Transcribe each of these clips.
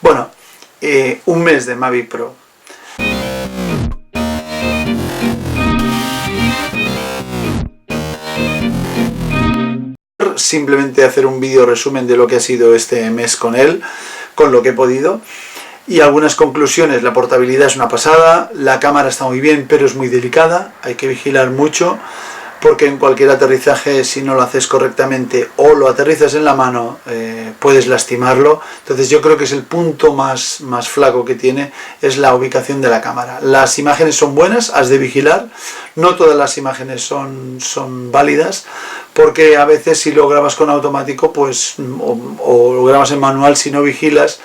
Bueno, un mes de Mavic Pro. Simplemente hacer un vídeo resumen de lo que ha sido este mes con él, con lo que he podido, y algunas conclusiones. La portabilidad es una pasada, la cámara está muy bien, pero es muy delicada, hay que vigilar mucho, porque en cualquier aterrizaje, si no lo haces correctamente o lo aterrizas en la mano, puedes lastimarlo. Entonces yo creo que es el punto más flaco que tiene, es la ubicación de la cámara. Las imágenes son buenas, has de vigilar, no todas las imágenes son válidas, porque a veces si lo grabas con automático, pues o lo grabas en manual, si no vigilas,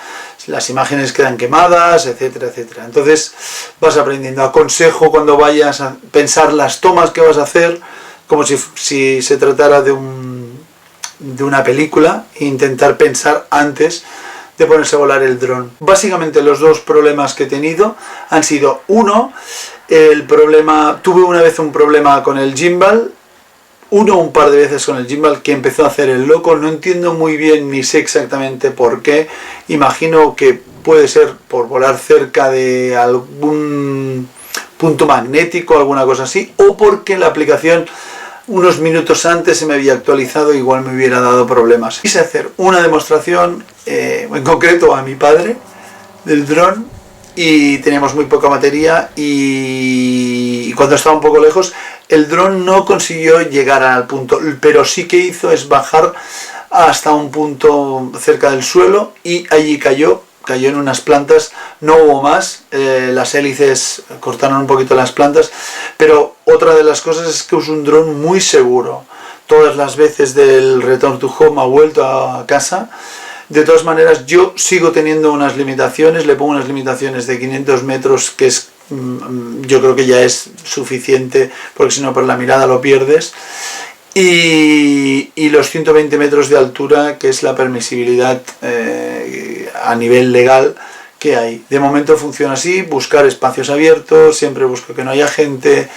las imágenes quedan quemadas, etcétera, etcétera. Entonces vas aprendiendo. Aconsejo cuando vayas a pensar las tomas que vas a hacer, como si se tratara de una película, e intentar pensar antes de ponerse a volar el dron. Básicamente los dos problemas que he tenido han sido: uno, tuve una vez un problema con el gimbal, un par de veces con el gimbal, que empezó a hacer el loco. No entiendo muy bien ni sé exactamente por qué. Imagino que puede ser por volar cerca de algún punto magnético, alguna cosa así, o porque la aplicación unos minutos antes se me había actualizado, igual me hubiera dado problemas. Quise hacer una demostración, en concreto a mi padre, del dron, y teníamos muy poca batería, y cuando estaba un poco lejos el dron no consiguió llegar al punto, pero sí que hizo es bajar hasta un punto cerca del suelo, y allí cayó en unas plantas, no hubo más, las hélices cortaron un poquito las plantas, pero otra de las cosas es que es un dron muy seguro. Todas las veces del return to home ha vuelto a casa. De todas maneras, yo sigo teniendo unas limitaciones, le pongo unas limitaciones de 500 metros, que es, yo creo que ya es suficiente, porque si no por la mirada lo pierdes, y los 120 metros de altura, que es la permisibilidad a nivel legal que hay. De momento funciona así: buscar espacios abiertos, siempre busco que no haya gente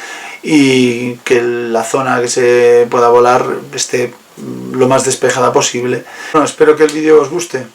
y que la zona que se pueda volar esté lo más despejada posible. Bueno, espero que el vídeo os guste.